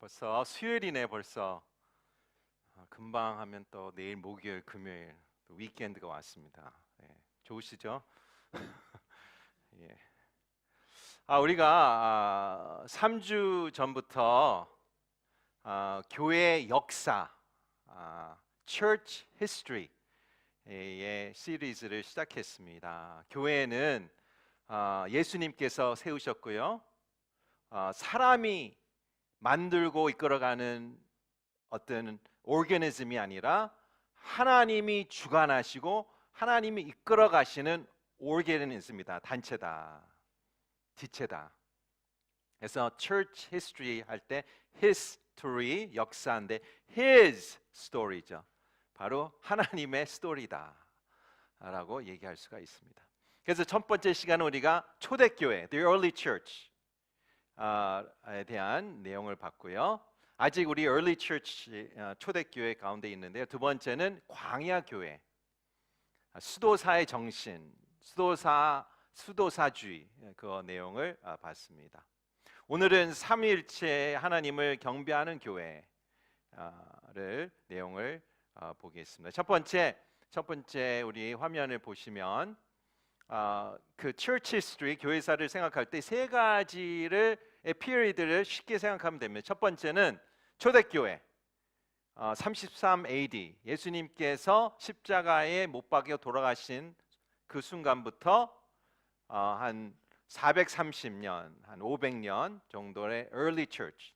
벌써 수요일이네 벌써. 금방 하면 또 내일 목요일 금요일 또 위켄드가 왔습니다. 좋으시죠? 예. 우리가 3주 전부터 교회 역사, Church History의 시리즈를 시작했습니다. 교회는 예수님께서 세우셨고요. 사람이 만들고 이끌어가는 어떤 오르가니즘이 아니라 하나님이 주관하시고 하나님이 이끌어 가시는 오르가니즘이다. 단체다. 지체다. 그래서 church history 할 때 history 역사인데 his story죠. 바로 하나님의 스토리다 라고 얘기할 수가 있습니다. 그래서 첫 번째 시간은 우리가 초대교회 the early church 에 대한 내용을 봤고요. 아직 우리 early church 초대교회 가운데 있는데요. 두 번째는 광야교회, 수도사의 정신, 수도사주의 그 내용을 봤습니다. 오늘은 삼위일체 하나님을 경배하는 교회를 내용을 보겠습니다. 첫 번째 우리 화면을 보시면 그 church history 교회사를 생각할 때 세 가지를 period를 쉽게 생각하면 됩니다. 첫 번째는 초대교회 33 AD 예수님께서 십자가에 못 박혀 돌아가신 그 순간부터 한 430년, 한 500년 정도의 early church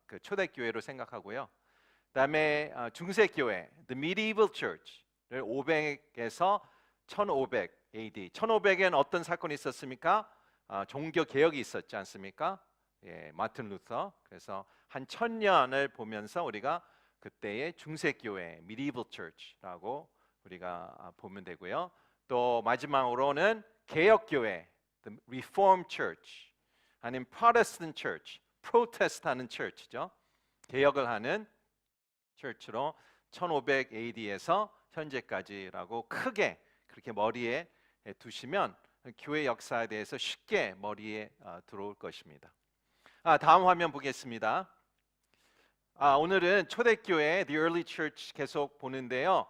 그 초대교회로 생각하고요. 그다음에 중세교회 the medieval church를 500에서 1500 AD 1500에는 어떤 사건이 있었습니까? 종교 개혁이 있었지 않습니까? 마틴 루터. 그래서 한 1000년을 보면서 우리가 그때의 중세교회 medieval church라고 우리가 보면 되고요. 또 마지막으로는 개혁교회 the reformed church 아니면 protestant church 프로테스탄트 church죠. 개혁을 하는 church로 1500 AD에서 현재까지라고 크게 그렇게 머리에 두시면 교회 역사에 대해서 쉽게 머리에 들어올 것입니다. 다음 화면 보겠습니다. 오늘은 초대교회 the early church 계속 보는데요.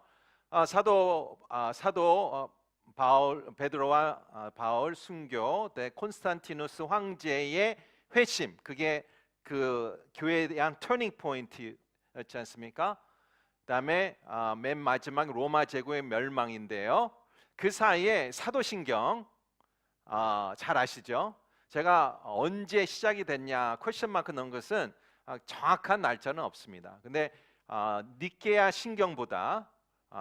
사도 바울 베드로와 바울 순교 때 콘스탄티누스 황제의 회심, 그게 그 교회에 대한 터닝 포인트였지 않습니까? 그다음에 맨 마지막 로마 제국의 멸망인데요. 그 사이에 사도신경 잘 아시죠? 제가 언제 시작이 됐냐 퀘스천 마크 넣은 것은 정확한 날짜는 없습니다. 근데 니케아 신경보다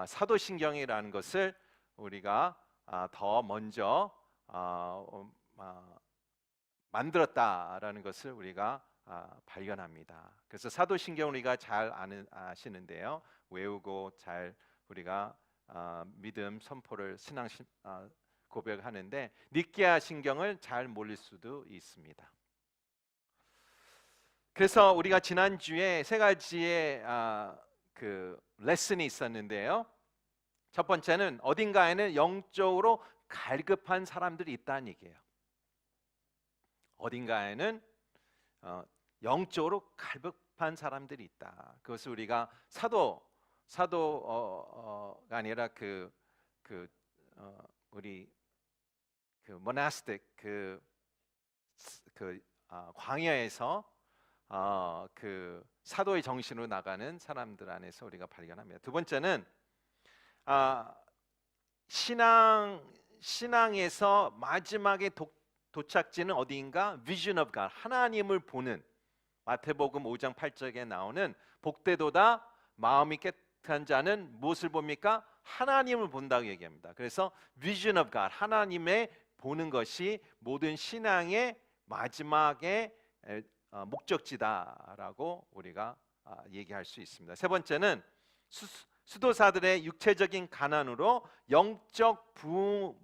사도신경이라는 것을 우리가 더 먼저 만들었다라는 것을 우리가 발견합니다. 그래서 사도신경 우리가 잘 아시는데요. 외우고 잘 우리가 믿음 선포를 신앙 고백하는데 니케아 신경을 잘 모를 수도 있습니다. 그래서 우리가 지난주에 세 가지의 그 레슨이 있었는데요. 첫 번째는 어딘가에는 영적으로 갈급한 사람들이 있다는 얘기예요. 어딘가에는 영적으로 갈급한 사람들이 있다. 그것을 우리가 사도가 아니라 우리 그 모나스틱 광야에서 그 사도의 정신으로 나가는 사람들 안에서 우리가 발견합니다. 두 번째는 신앙에서 마지막에 도착지는 어디인가? Vision of God, 하나님을 보는 마태복음 5장 8절에 나오는 복되도다 마음이 깨끗한 자는 무엇을 봅니까? 하나님을 본다고 얘기합니다. 그래서 Vision of God, 하나님의 보는 것이 모든 신앙의 마지막에 목적지다라고 우리가 얘기할 수 있습니다. 세 번째는 수도사들의 육체적인 가난으로 영적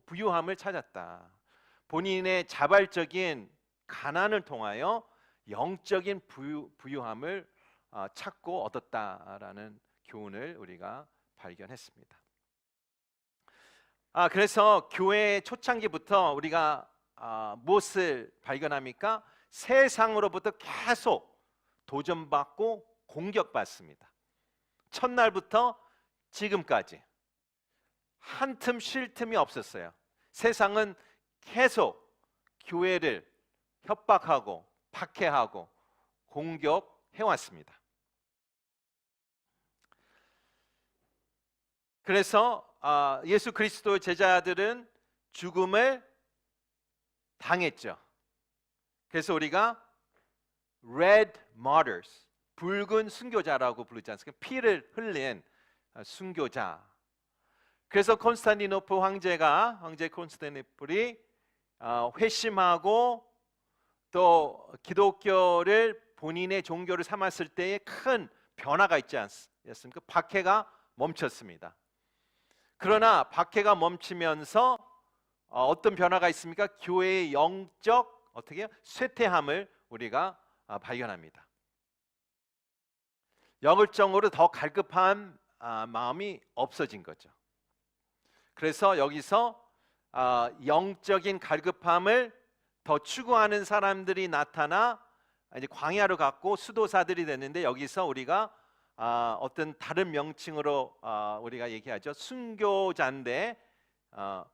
부유함을 찾았다. 본인의 자발적인 가난을 통하여 영적인 부유함을 찾고 얻었다라는 교훈을 우리가 발견했습니다. 그래서 교회 초창기부터 우리가 무엇을 발견합니까? 세상으로부터 계속 도전받고 공격받습니다. 첫날부터 지금까지 한 틈 쉴 틈이 없었어요. 세상은 계속 교회를 협박하고 박해하고 공격해왔습니다. 그래서 예수 그리스도 제자들은 죽음을 당했죠. 그래서 우리가 Red Martyrs, 붉은 순교자라고 부르지 않습니까? 피를 흘린 순교자. 그래서 콘스탄티노플 황제 콘스탄티노플이 회심하고 또 기독교를 본인의 종교를 삼았을 때에 큰 변화가 있지 않습니까? 박해가 멈췄습니다. 그러나 박해가 멈추면서 어떤 변화가 있습니까? 교회의 영적 어떻게 쇠퇴함을 우리가 발견합니다. 영적으로 더 갈급한 마음이 없어진 거죠. 그래서 여기서 영적인 갈급함을 더 추구하는 사람들이 나타나 이제 광야로 갔고 수도사들이 됐는데, 여기서 우리가 어떤 다른 명칭으로 우리가 얘기하죠. 순교자인데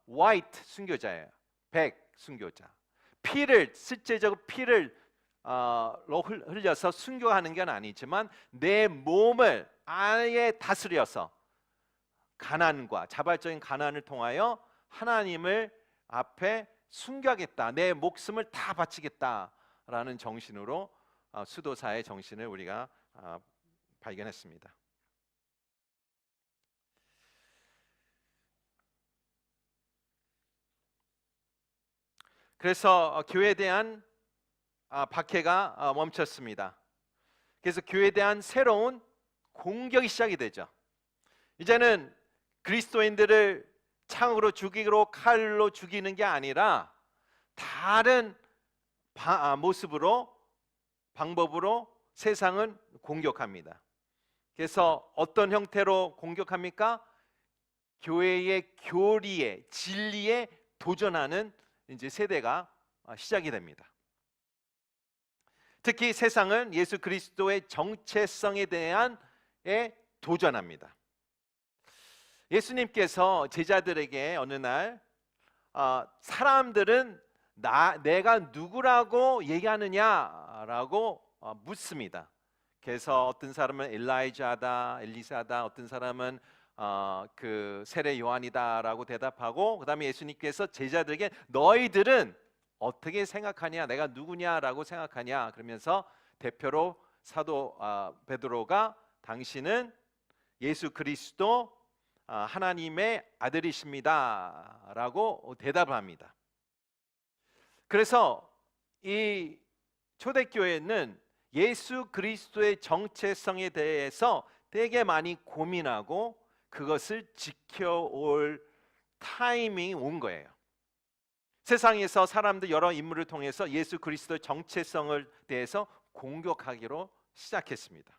white 순교자예요. 백 순교자. 피를 실제적으로 피를 흘려서 순교하는 건 아니지만 내 몸을 아예 다스려서 가난과 자발적인 가난을 통하여 하나님을 앞에 순교하겠다, 내 목숨을 다 바치겠다라는 정신으로 수도사의 정신을 우리가 발견했습니다. 그래서 교회에 대한 박해가 멈췄습니다. 그래서 교회에 대한 새로운 공격이 시작이 되죠. 이제는 그리스도인들을 창으로 죽이고 칼로 죽이는 게 아니라 다른 모습으로, 방법으로 세상은 공격합니다. 그래서 어떤 형태로 공격합니까? 교회의 교리에, 진리에 도전하는 이제 세대가 시작이 됩니다. 특히 세상은 예수 그리스도의 정체성에 대한 도전합니다. 예수님께서 제자들에게 어느 날 사람들은 내가 누구라고 얘기하느냐라고 묻습니다. 그래서 어떤 사람은 엘리야다, 엘리사다, 어떤 사람은 그 세례 요한이다라고 대답하고, 그 다음에 예수님께서 제자들에게 너희들은 어떻게 생각하냐, 내가 누구냐라고 생각하냐, 그러면서 대표로 사도 베드로가 당신은 예수 그리스도 하나님의 아들이십니다 라고 대답을 합니다. 그래서 이 초대교회는 예수 그리스도의 정체성에 대해서 되게 많이 고민하고 그것을 지켜올 타이밍이 온 거예요. 세상에서 사람들 여러 인물을 통해서 예수 그리스도의 정체성을 대해서 공격하기로 시작했습니다.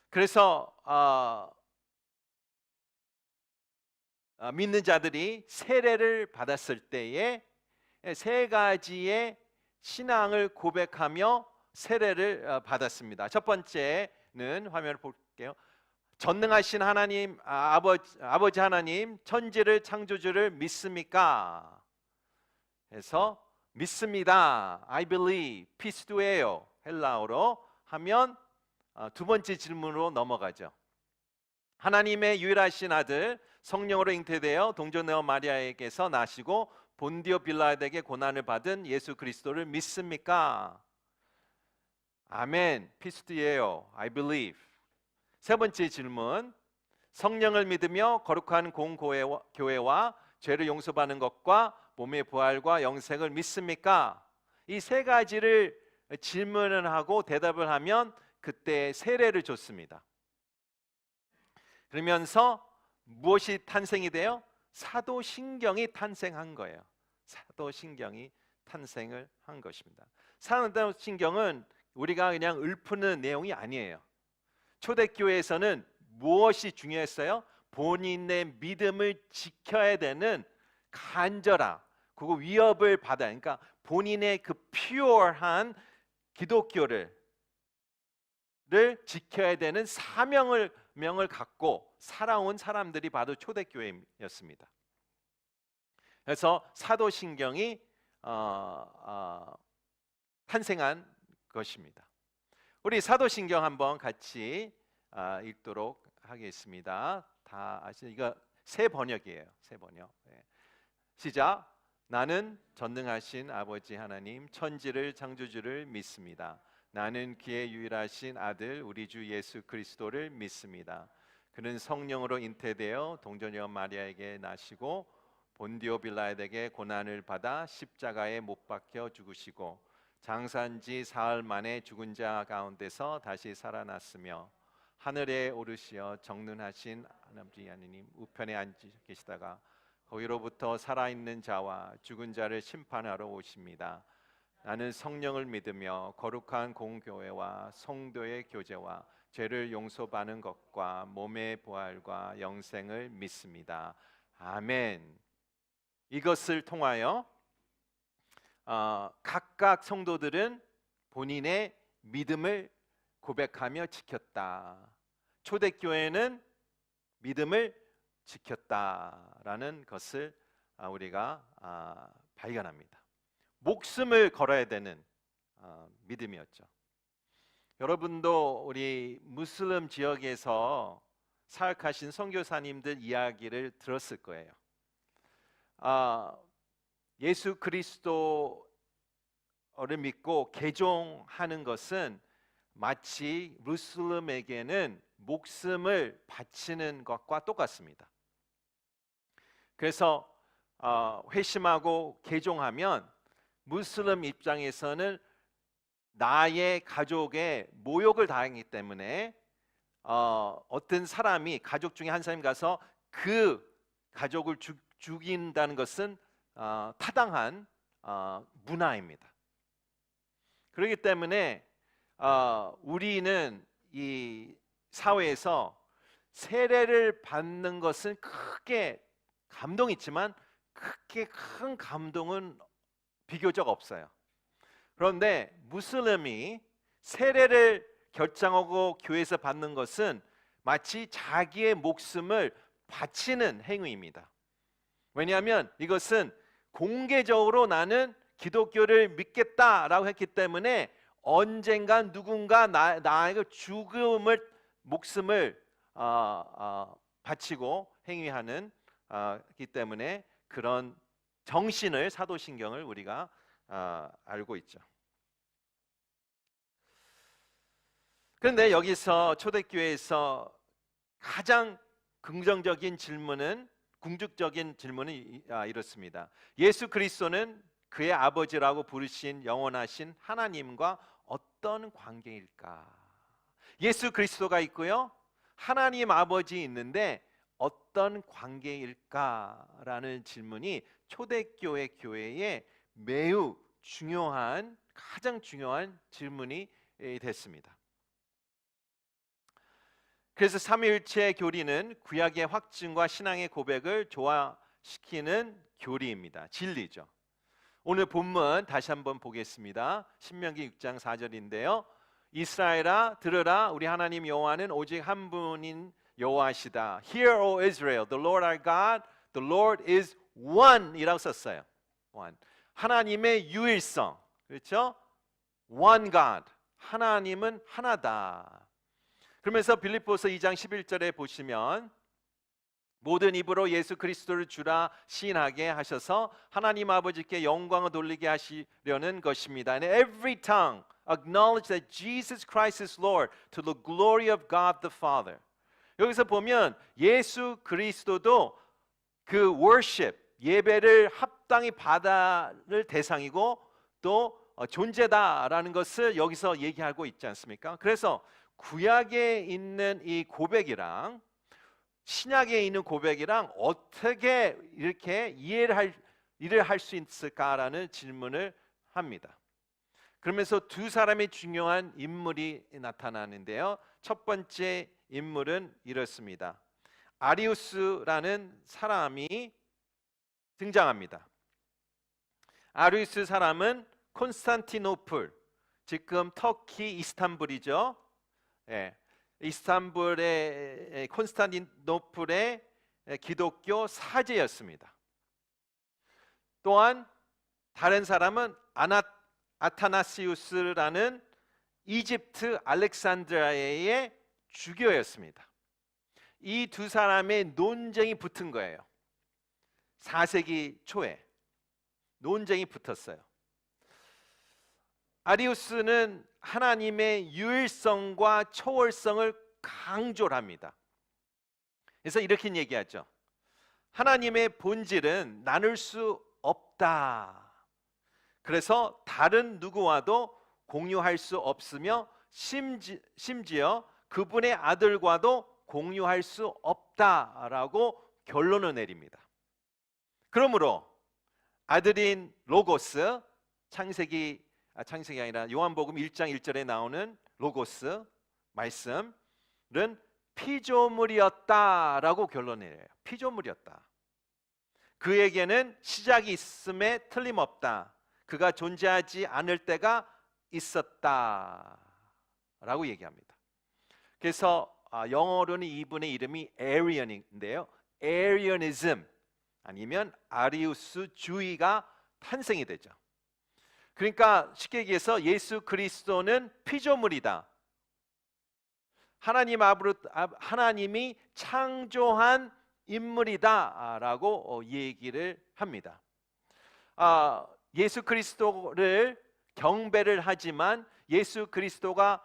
그래서 믿는 자들이 세례를 받았을 때에 세 가지의 신앙을 고백하며 세례를 받았습니다. 첫 번째는 화면을 볼게요. 전능하신 하나님, 아버지 하나님, 천지를 창조주를 믿습니까? 해서 믿습니다. I believe, 피스두에요, 헬라어로 하면 두 번째 질문으로 넘어가죠. 하나님의 유일하신 아들 성령으로 잉태되어 동정녀 마리아에게서 나시고 본디오 빌라드에게 고난을 받은 예수 그리스도를 믿습니까? 아멘, 피스두에요, I believe. 세 번째 질문, 성령을 믿으며 거룩한 공교회와 죄를 용서받는 것과 몸의 부활과 영생을 믿습니까? 이 세 가지를 질문을 하고 대답을 하면 그때 세례를 줬습니다. 그러면서 무엇이 탄생이 돼요? 사도신경이 탄생한 거예요. 사도신경이 탄생을 한 것입니다. 사도신경은 우리가 그냥 읊는 내용이 아니에요. 초대교회에서는 무엇이 중요했어요? 본인의 믿음을 지켜야 되는 간절함, 그리고 위협을 받아, 그러니까 본인의 그 퓨어한 기독교를 지켜야 되는 사명을 갖고 살아온 사람들이 바로 초대교회였습니다. 그래서 사도신경이 탄생한 것입니다. 우리 사도신경 한번 같이 읽도록 하겠습니다. 다 아시죠? 이거 새 번역이에요. 새 번역. 네. 시작. 나는 전능하신 아버지 하나님 천지를 창조주를 믿습니다. 나는 그의 유일하신 아들 우리 주 예수 그리스도를 믿습니다. 그는 성령으로 잉태되어 동정녀 마리아에게 나시고 본디오 빌라에게 고난을 받아 십자가에 못 박혀 죽으시고 장사한 지 사흘 만에 죽은 자 가운데서 다시 살아났으며 하늘에 오르시어 정능하신 아버지 하나님 우편에 앉아 계시다가 거기로부터 살아있는 자와 죽은 자를 심판하러 오십니다. 나는 성령을 믿으며 거룩한 공교회와 성도의 교제와 죄를 용서받는 것과 몸의 부활과 영생을 믿습니다. 아멘. 이것을 통하여 각각 성도들은 본인의 믿음을 고백하며 지켰다. 초대교회는 믿음을 지켰다라는 것을 우리가 발견합니다. 목숨을 걸어야 되는 믿음이었죠. 여러분도 우리 무슬림 지역에서 사역하신 선교사님들 이야기를 들었을 거예요. 예수 그리스도를 믿고 개종하는 것은 마치 무슬림에게는 목숨을 바치는 것과 똑같습니다. 그래서 회심하고 개종하면 무슬림 입장에서는 나의 가족의 모욕을 당하기 때문에 어떤 사람이 가족 중에 한 사람이 가서 그 가족을 죽인다는 것은 타당한 문화입니다. 그렇기 때문에 우리는 이 사회에서 세례를 받는 것은 크게 감동이 있지만 크게 큰 감동은 비교적 없어요. 그런데 무슬림이 세례를 결정하고 교회에서 받는 것은 마치 자기의 목숨을 바치는 행위입니다. 왜냐하면 이것은 공개적으로 나는 기독교를 믿겠다라고 했기 때문에 언젠가 누군가 나에게 목숨을 바치고 행위하는 기 때문에 그런 정신을 사도신경을 우리가 알고 있죠. 그런데 여기서 초대교회에서 가장 긍정적인 질문은 궁극적인 질문은 이렇습니다. 예수 그리스도는 그의 아버지라고 부르신 영원하신 하나님과 어떤 관계일까? 예수 그리스도가 있고요, 하나님 아버지 있는데 어떤 관계일까라는 질문이 초대교회 교회의 매우 중요한, 가장 중요한 질문이 됐습니다. 그래서 삼위일체 교리는 구약의 확증과 신앙의 고백을 조화시키는 교리입니다. 진리죠. 오늘 본문 다시 한번 보겠습니다. 신명기 6장 4절인데요. 이스라엘아 들으라, 우리 하나님 여호와는 오직 한 분인 여호와시다. Hear, O Israel, the Lord our God, the Lord is one 이라고 썼어요. One. 하나님의 유일성, 그렇죠? One God, 하나님은 하나다. 그러면서 빌립보서 2장 11절에 보시면 모든 입으로 예수 그리스도를 주라 시인하게 하셔서 하나님 아버지께 영광을 돌리게 하시려는 것입니다. And every tongue acknowledge that Jesus Christ is Lord to the glory of God the Father. 여기서 보면 예수 그리스도도 그 worship, 예배를 합당히 받을 대상이고 또 존재다라는 것을 여기서 얘기하고 있지 않습니까? 그래서 구약에 있는 이 고백이랑 신약에 있는 고백이랑 어떻게 이렇게 이해를 할 수 있을까라는 질문을 합니다. 그러면서 두 사람의 중요한 인물이 나타나는데요. 첫 번째 인물은 이렇습니다. 아리우스라는 사람이 등장합니다. 아리우스 사람은 콘스탄티노플, 지금 터키 이스탄불이죠. 예, 이스탄불의 콘스탄티노플의 기독교 사제였습니다. 또한 다른 사람은 아타나시우스라는 이집트 알렉산드리아의 주교였습니다. 이 두 사람의 논쟁이 붙은 거예요. 4세기 초에 논쟁이 붙었어요. 아리우스는 하나님의 유일성과 초월성을 강조를 합니다. 그래서 이렇게 얘기하죠. 하나님의 본질은 나눌 수 없다. 그래서 다른 누구와도 공유할 수 없으며 심지어 그분의 아들과도 공유할 수 없다라고 결론을 내립니다. 그러므로 아들인 로고스, 창세기 아니라 요한복음 1장 1절에 나오는 로고스 말씀은 피조물이었다라고 결론을 내려요. 피조물이었다. 그에게는 시작이 있음에 틀림없다. 그가 존재하지 않을 때가 있었다라고 얘기합니다. 그래서 영어로는 이분의 이름이 에리언인데요. 에리언이즘 아니면 아리우스주의가 탄생이 되죠. 그러니까 쉽게 얘기해서 예수 그리스도는 피조물이다. 하나님이 창조한 인물이다라고 얘기를 합니다. 예수 그리스도를 경배를 하지만 예수 그리스도가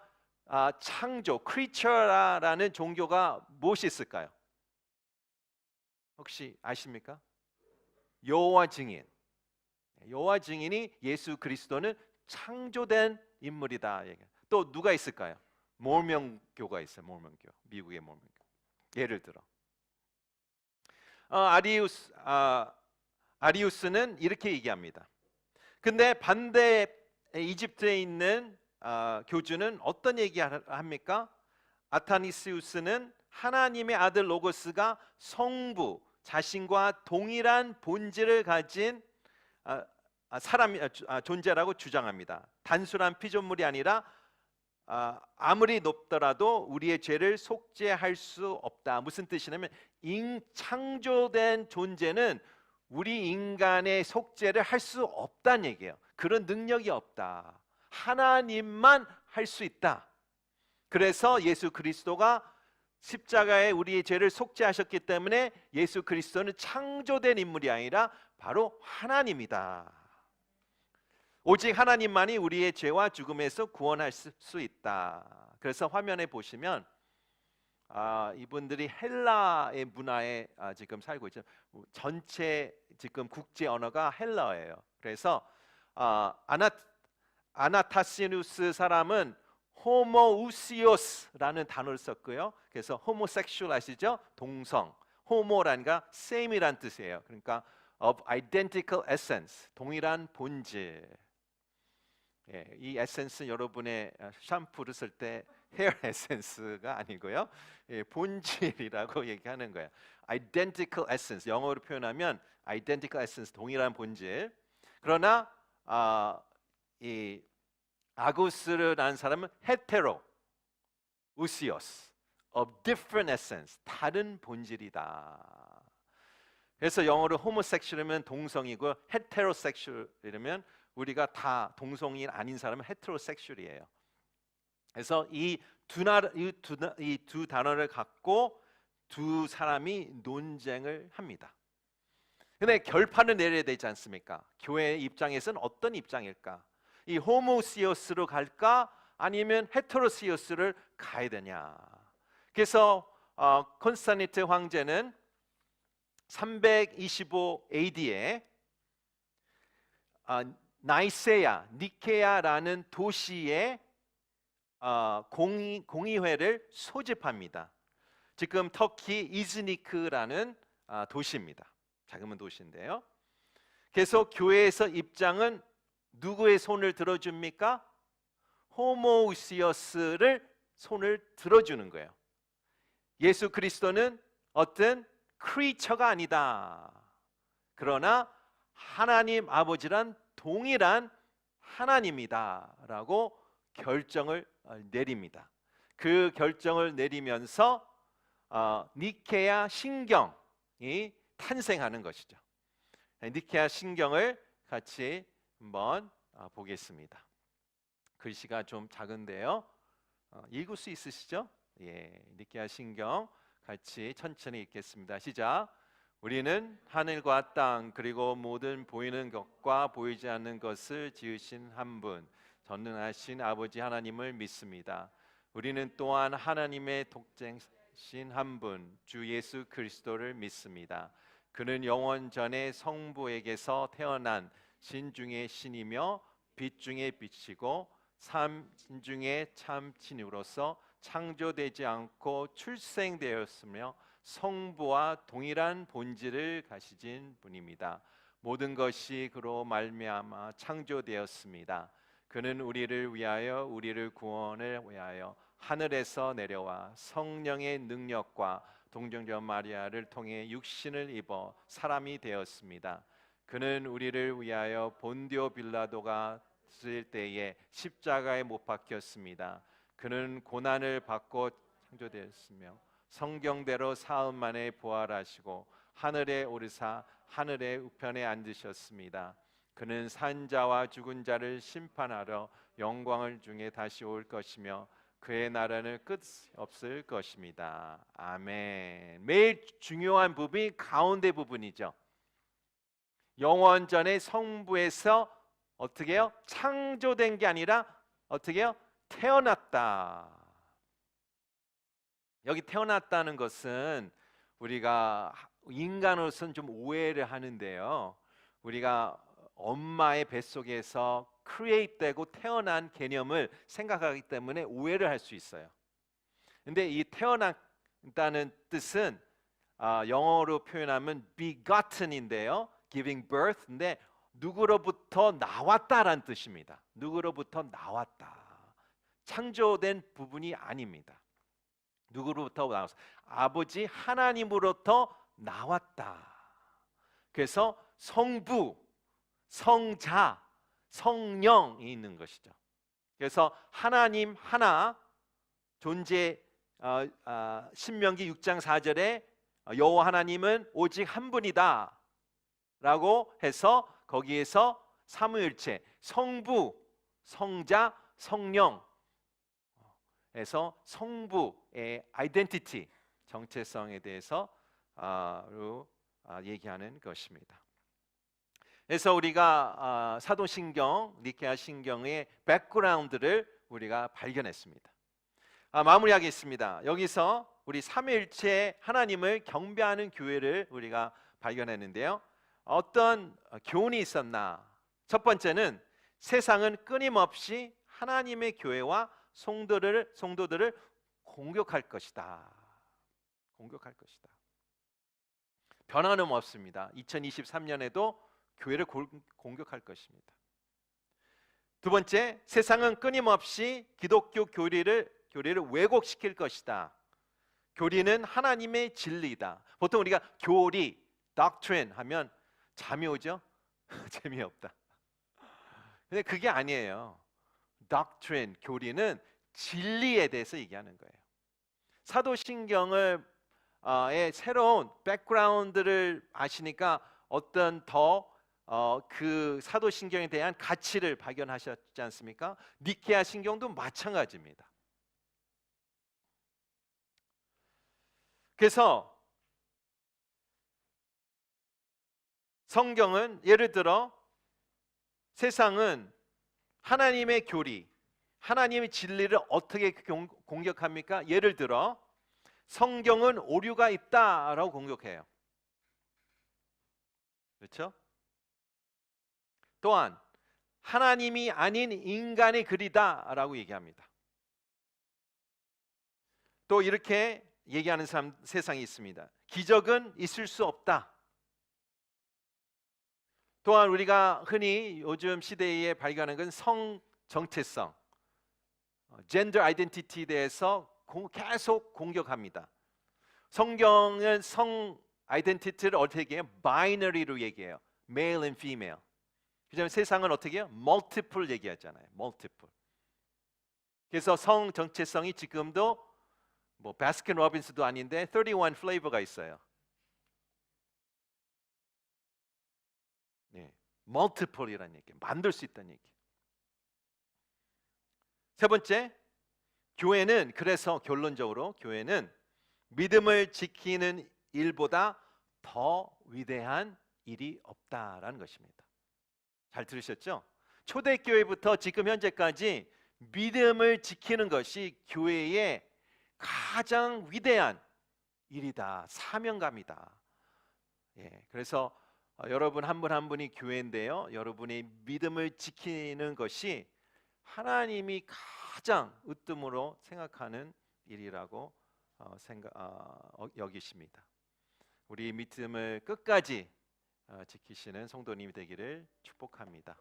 창조, 크리처라는 종교가 무엇이 있을까요? 혹시 아십니까? 여호와 증인. 여호와 증인이 예수 그리스도는 창조된 인물이다. 또 누가 있을까요? 모르몬교가 있어요. 모르몬교. 미국의 모르몬교. 예를 들어 아리우스는 이렇게 얘기합니다. 근데 반대 이집트에 있는 교주는 어떤 얘기를 합니까? 아타나시우스는 하나님의 아들 로고스가 성부, 자신과 동일한 본질을 가진 존재라고 주장합니다. 단순한 피조물이 아니라 아무리 높더라도 우리의 죄를 속죄할 수 없다. 무슨 뜻이냐면 창조된 존재는 우리 인간의 속죄를 할 수 없다는 얘기예요. 그런 능력이 없다. 하나님만 할 수 있다. 그래서 예수 그리스도가 십자가에 우리의 죄를 속죄하셨기 때문에 예수 그리스도는 창조된 인물이 아니라 바로 하나님이다. 오직 하나님만이 우리의 죄와 죽음에서 구원할 수 있다. 그래서 화면에 보시면 이분들이 헬라의 문화에 지금 살고 있죠. 전체 지금 국제 언어가 헬라어예요. 그래서 아나타시누스 사람은 호모우시오스라는 단어를 썼고요. 그래서 호모섹슈얼 아시죠? 동성. 호모란가 same이란 뜻이에요. 그러니까 of identical essence, 동일한 본질. 이 에센스 여러분의 샴푸를 쓸 때 헤어 에센스가 아니고요. 본질이라고 얘기하는 거예요. identical essence, 영어로 표현하면 identical essence, 동일한 본질. 그러나 이 아구스라는 사람은 헤테로 우시오스, of different essence, 다른 본질이다. 그래서 영어로 호모섹슈얼이면 동성이고 헤테로섹슈얼이면 우리가 다 동성이 아닌 사람은 헤테로섹슈얼이에요. 그래서 이 두 단어를 갖고 두 사람이 논쟁을 합니다. 근데 결판을 내려야 되지 않습니까? 교회 입장에서는 어떤 입장일까? 이 호모시오스로 갈까? 아니면 헤테로시오스를 가야 되냐? 그래서 콘스탄티노 황제는 325 AD에 니케아라는 도시에 공의회를 소집합니다. 지금 터키 이즈니크라는 도시입니다. 작은 도시인데요. 그래서 교회에서 입장은 누구의 손을 들어줍니까? 호모우시오스를 손을 들어주는 거예요. 예수 그리스도는 어떤 크리처가 아니다. 그러나 하나님 아버지란 동일한 하나님이다 라고 결정을 내립니다. 그 결정을 내리면서 니케아 신경이 탄생하는 것이죠. 니케아 신경을 같이 한번 보겠습니다. 글씨가 좀 작은데요. 읽을 수 있으시죠? 예, 니케아 신경 같이 천천히 읽겠습니다. 시작. 우리는 하늘과 땅 그리고 모든 보이는 것과 보이지 않는 것을 지으신 한 분, 전능하신 아버지 하나님을 믿습니다. 우리는 또한 하나님의 독생신 한 분, 주 예수 그리스도를 믿습니다. 그는 영원 전에 성부에게서 태어난 신 중의 신이며 빛 중의 빛이고 신 중의 참 신으로서 창조되지 않고 출생되었으며 성부와 동일한 본질을 가지신 분입니다. 모든 것이 그로 말미암아 창조되었습니다. 그는 우리를 위하여 우리를 구원을 위하여 하늘에서 내려와 성령의 능력과 동정녀 마리아를 통해 육신을 입어 사람이 되었습니다. 그는 우리를 위하여 본디오 빌라도가 있을 때에 십자가에 못 박혔습니다. 그는 고난을 받고 창조되었으며 성경대로 사흘 만에 부활하시고 하늘에 오르사 하늘의 우편에 앉으셨습니다. 그는 산자와 죽은 자를 심판하러 영광을 중에 다시 올 것이며 그의 나라는 끝 없을 것입니다. 아멘. 매일 중요한 부분이 가운데 부분이죠. 영원 전에 성부에서 어떻게 해요? 창조된 게 아니라 어떻게 해요? 태어났다. 여기 태어났다는 것은 우리가 인간으로서는 좀 오해를 하는데요. 우리가 엄마의 뱃속에서 크리에이트되고 태어난 개념을 생각하기 때문에 오해를 할 수 있어요. 근데 이 태어났다는 뜻은 영어로 표현하면 begotten인데요. giving birth인데 누구로부터 나왔다라는 뜻입니다. 누구로부터 나왔다. 창조된 부분이 아닙니다. 누구로부터 나왔어? 아버지 하나님으로부터 나왔다. 그래서 성부, 성자, 성령이 있는 것이죠. 그래서 하나님 하나 존재 신명기 6장 4절에 여호와 하나님은 오직 한 분이다 라고 해서 거기에서 삼위일체 성부, 성자, 성령 에서 성부의 아이덴티티, 정체성에 대해서 얘기하는 것입니다. 그래서 우리가 사도신경, 니케아 신경의 백그라운드를 우리가 발견했습니다. 마무리하겠습니다. 여기서 우리 삼위일체 하나님을 경배하는 교회를 우리가 발견했는데요. 어떤 교훈이 있었나? 첫 번째는 세상은 끊임없이 하나님의 교회와 성도들을 공격할 것이다. 공격할 것이다. 변화는 없습니다. 2023년에도 교회를 공격할 것입니다. 두 번째, 세상은 끊임없이 기독교 교리를 왜곡시킬 것이다. 교리는 하나님의 진리다. 보통 우리가 교리, doctrine 하면 잠이 오죠? 재미없다. 근데 그게 아니에요. doctrine, 교리는 진리에 대해서 얘기하는 거예요. 사도신경을 새로운 백그라운드를 아시니까 어떤 더 그 사도신경에 대한 가치를 발견하셨지 않습니까? 니케아 신경도 마찬가지입니다. 그래서 성경은 예를 들어 세상은 하나님의 교리, 하나님의 진리를 어떻게 공격합니까? 예를 들어 성경은 오류가 있다라고 공격해요. 그렇죠? 또한 하나님이 아닌 인간의 글이다라고 얘기합니다. 또 이렇게 얘기하는 세상이 있습니다. 기적은 있을 수 없다. 또한 우리가 흔히 요즘 시대에 발견하는 건 성 정체성, 젠더 아이덴티티에 대해서 계속 공격합니다. 성경은 성 아이덴티티를 어떻게 얘기해요? 바이너리로 얘기해요. male and female. 그다음에 세상은 어떻게 해요? multiple 얘기하잖아요. multiple. 그래서 성 정체성이 지금도 뭐 바스킨 로빈스도 아닌데 31 플레이버가 있어요. 네, multiple이라는 얘기, 만들 수 있다는 얘기. 세 번째, 교회는 그래서 결론적으로 교회는 믿음을 지키는 일보다 더 위대한 일이 없다라는 것입니다. 잘 들으셨죠? 초대교회부터 지금 현재까지 믿음을 지키는 것이 교회의 가장 위대한 일이다, 사명감이다. 예, 그래서 여러분 한 분 한 분이 교회인데요. 여러분의 믿음을 지키는 것이 하나님이 가장 으뜸으로 생각하는 일이라고 여기십니다. 우리 믿음을 끝까지 지키시는 성도님이 되기를 축복합니다.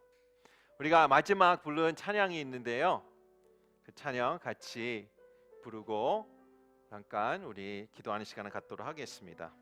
우리가 마지막 부른 찬양이 있는데요. 그 찬양 같이 부르고 잠깐 우리 기도하는 시간을 갖도록 하겠습니다.